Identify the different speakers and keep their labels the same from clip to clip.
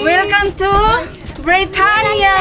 Speaker 1: Welcome to Britannia!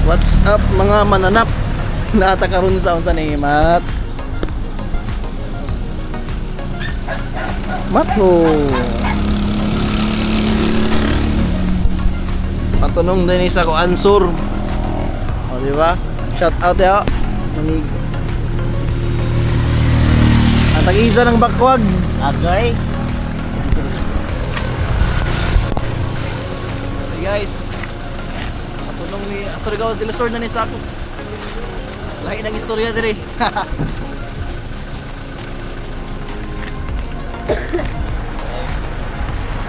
Speaker 2: What's up mga mananap? Naata karon sa unsa ni Mat? Matho. Patunong din isa ko answer. O di ba? Shout out ya. Manig. Ang tag-isa ng bakwag. Okay. Hey guys. Patunong ni Surigao del Sur na ni Sako. Lahi ng istorya dire.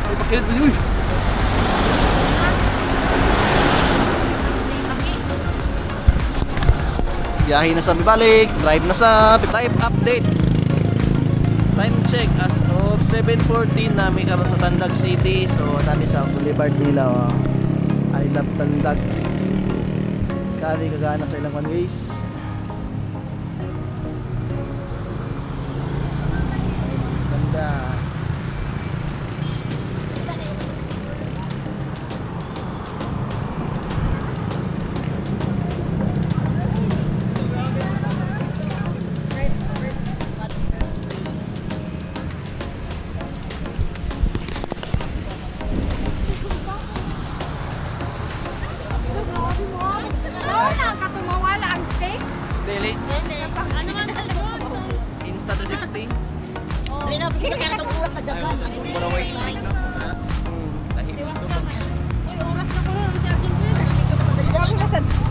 Speaker 2: Ay, pakilit mo yun. Biyahe na sa balik, drive na sa live update. Time check as of 7:14 namin karon sa Tandag City. So nami sa Boulevard nila. Oh. I love Tandag. Kali kagana sa ilang one ways. Ganda. Dili.
Speaker 1: Ano man talbog?
Speaker 2: Insta 360.
Speaker 3: Mura white stick no? Lahi.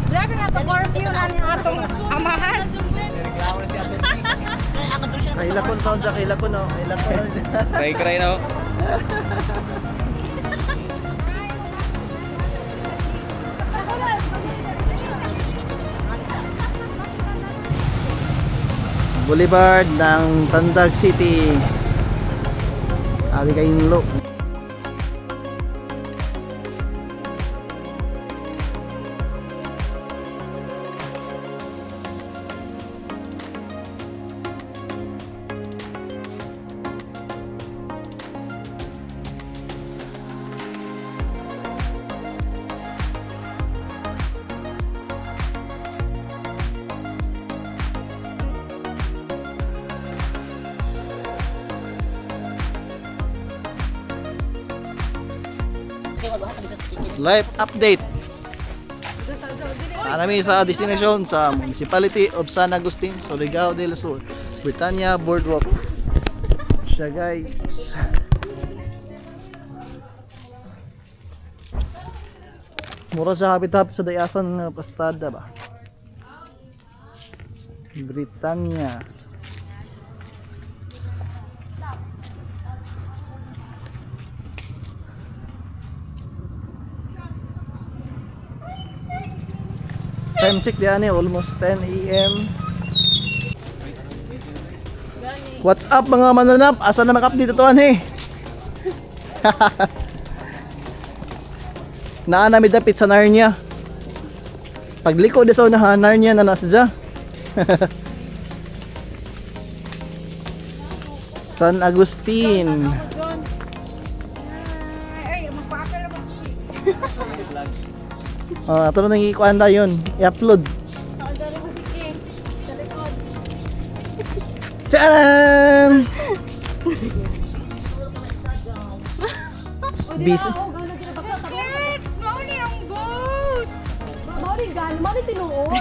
Speaker 1: Dragon na to curfew na ang atong amahan.
Speaker 2: Kailakon taon sa kailakon no. Kailakon.
Speaker 3: Cry no?
Speaker 2: Boulevard ng Tandag City. Abi kayong lo. Live update. Nami sa destination sa Municipality of San Agustin, Surigao del Sur, Britannia Boardwalk. Siya guys. Mura siya hapit-hapit sa dayasan nga pastada ba. Britannia. Time check diyan eh, almost 10 AM. What's up mga mananap? Asa na make-update ito eh? Naana mi dapit sa Narnia. Pagliko di sa unahan, Narnia na nasa dyan. San Agustin.
Speaker 1: Ay, magpapel na ba?
Speaker 2: Ato na nangikuan na yun. I-upload. Tcharam! Busy.
Speaker 1: Mauni ang boat! Mauni gan, mauni tinuod.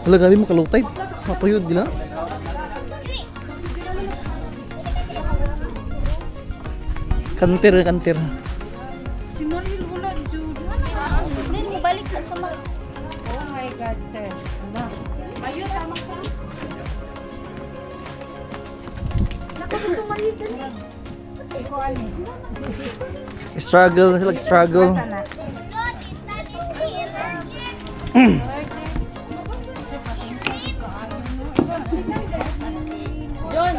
Speaker 2: Hala, gabi mo kalutay. Mapayod gila. Kantir.
Speaker 1: Si Maril wala, Jude. Nen, balik sa kamar. Oh my God, sir. Ano? Ayun, tama ka. Naku, ito maliit na. Iko, ano eh.
Speaker 2: Struggle na sila, struggle.
Speaker 1: Basa na. John!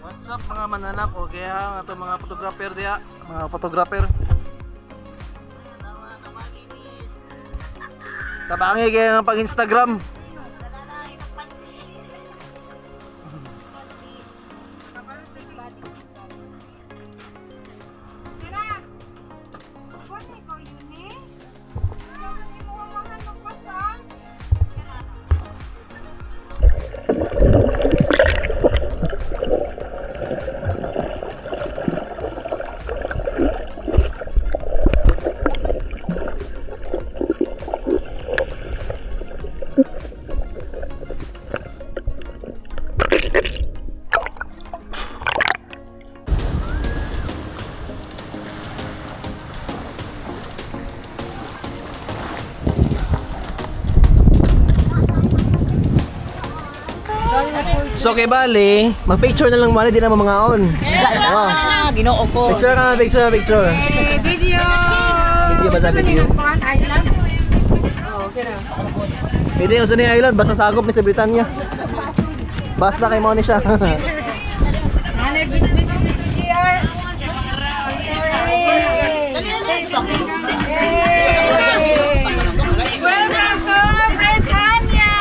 Speaker 2: What's up mga mananap o kaya ato mga photographer diya, mga photographer. Tabangi kaya nga pag Instagram. So kay bali, mag-picture na lang mali, di na mga on. Oh.
Speaker 3: Ginoo ko.
Speaker 2: Picture ka, picture.
Speaker 1: Video!
Speaker 2: Video ba sa video?
Speaker 1: Island? Oo, okay na.
Speaker 2: Pwede yung Sunny Island, basta sagop ni sa Britanya. Basta kay mo ni siya.
Speaker 1: Nanay, visit to GR. Welcome to Britannia!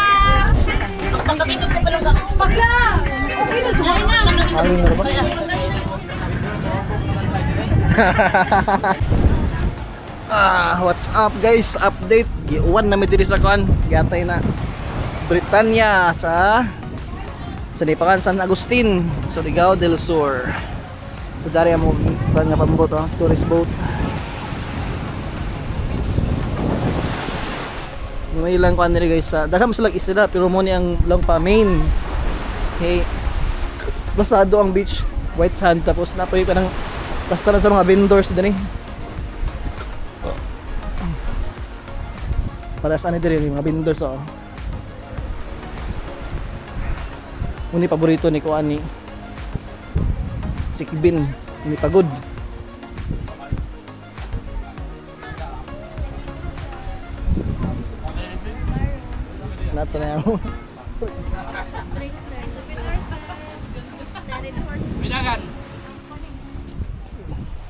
Speaker 1: Bakla! Okay na sa
Speaker 2: Hangin na ba? What's up guys? Update. Giuwan na diri sa kuan. Gatay na Britanya sa Nipakan San Agustin, Surigao del Sur. So dari mo nga pambot tourist boat. May ilang kuan diri guys. Daghang sila isda pero mo ni ang lang pa main. Okay. Basado ang beach, white sand, tapos napoy ka ng basta sa mga vendors din eh. Para saan ni diri mga vendors oh. Uni paborito ni kuan ni si Kibin, ni pagod. Nato na ako.
Speaker 3: Bilagan.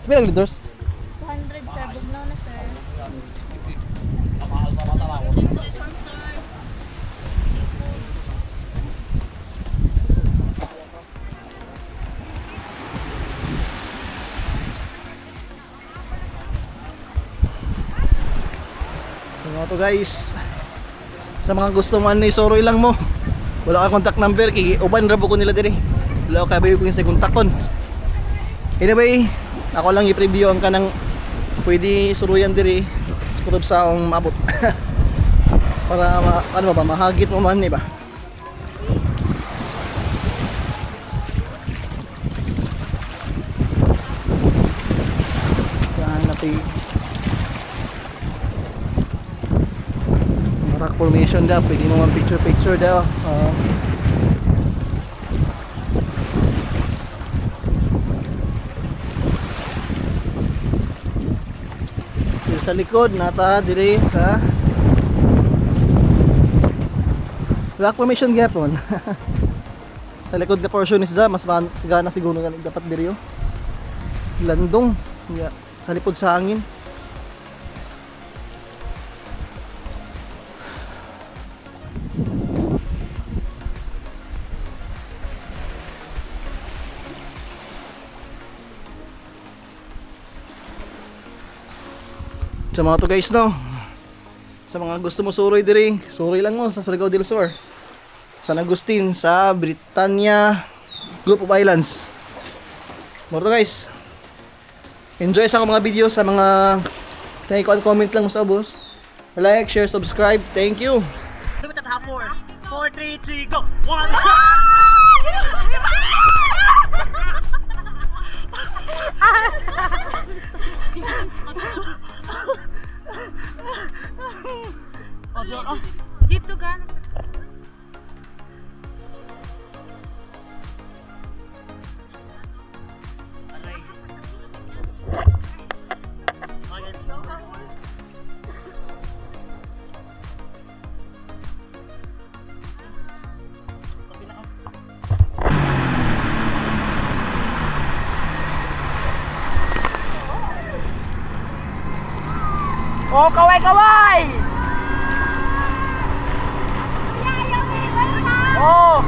Speaker 2: Bilang liters?
Speaker 4: 200 sir, bugnaw na sir.
Speaker 2: So mga to guys, sa mga gusto mo ano isuro ilang mo, wala ka contact number kay uban rabo ko nila diri, wala ka bayo ko yung sa kontakon. Anyway, ako lang i-preview ang kanang pwede suruyan diri sa kutob sa akong maabot. Para ano ba mahagit mo man ni ba. formation daw, pwede mo man picture daw. Sa likod nata dire sa rock formation gapon. Sa likod na portion is mas sigana siguro nga dapat diri yo. Landong ya sa lipod sa hangin. Sa mga to guys no, sa mga gusto mo suroy diri, suroy lang mo sa Surigao del Sur, San Agustin, sa Britannia Group of Islands. More to guys, enjoy sa mga video, sa mga thank you, comment lang mo sa boss, like, share, subscribe, thank you.
Speaker 3: 4, 3, 2, go! 1!
Speaker 1: Dito ka.
Speaker 3: Oh, kaway! Oh!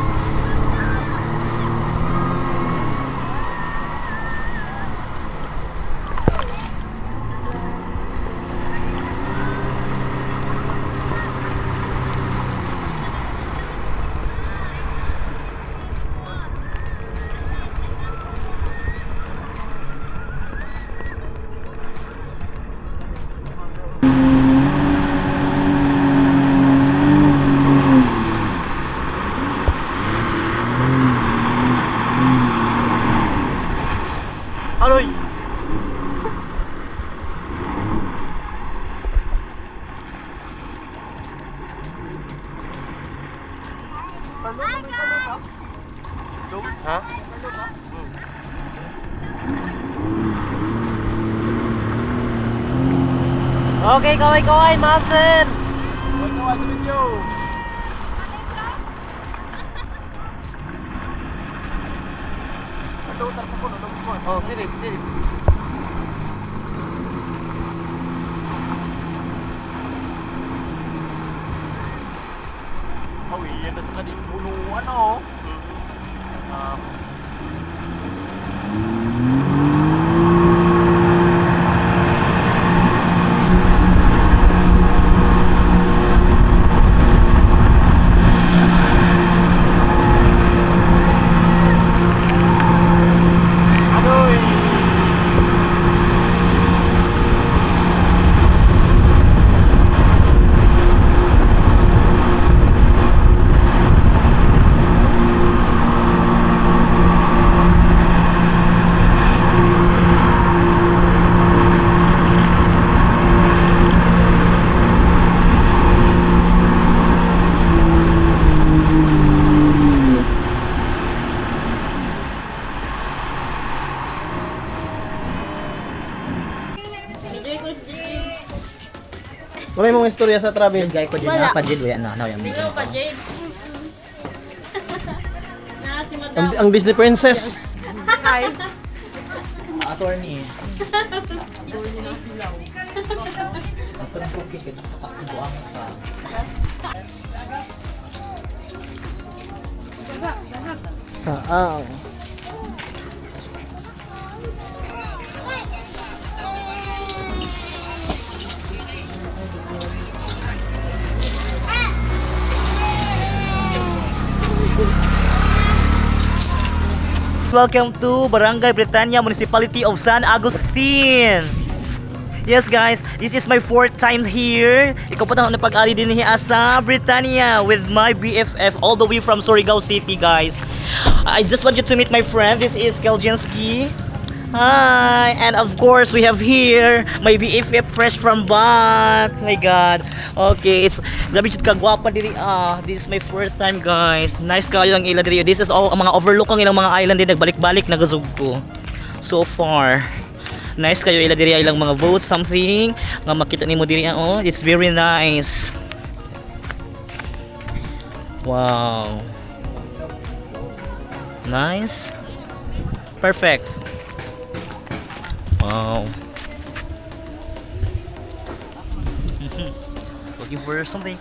Speaker 3: Aroy! Ha? Okay, kaway, Master! Kaway sa video! Oh, silip. Oh, yan na tadi punuan oh.
Speaker 2: May mga istorya sa travel.
Speaker 3: Gay ko din
Speaker 4: Wala.
Speaker 3: na pajid yan na yung
Speaker 1: Ikaw pa, Jade. Si Madam.
Speaker 2: Ang Disney princess.
Speaker 1: Hi.
Speaker 3: attorney. Ang parang cookies kaya pakibuang pa.
Speaker 2: Saang.
Speaker 3: Welcome to Barangay Britannia, Municipality of San Agustin. Yes guys, this is my 4th time here. Ikaw po na pag-ari din hiya sa Britannia with my BFF all the way from Surigao City guys. I just want you to meet my friend. This is Keljenski. Hi! And of course, we have here my BFF fresh from Bat. My God. Okay, it's grabe jud kagwapa diri This is my first time, guys. Nice kayo ang ila diri. This is all ang mga overlook ang ilang mga island din nagbalik-balik nagasug ko. So far. Nice kayo ila diri ilang mga boats something nga makita nimo diri it's very nice. Wow. Nice. Perfect. Wow. Looking for something.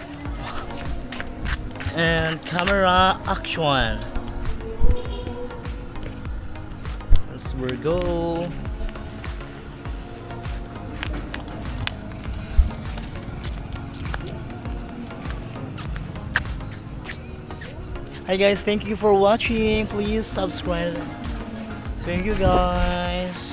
Speaker 3: And camera action. Let's go. Hi guys, thank you for watching. Please subscribe. Thank you guys.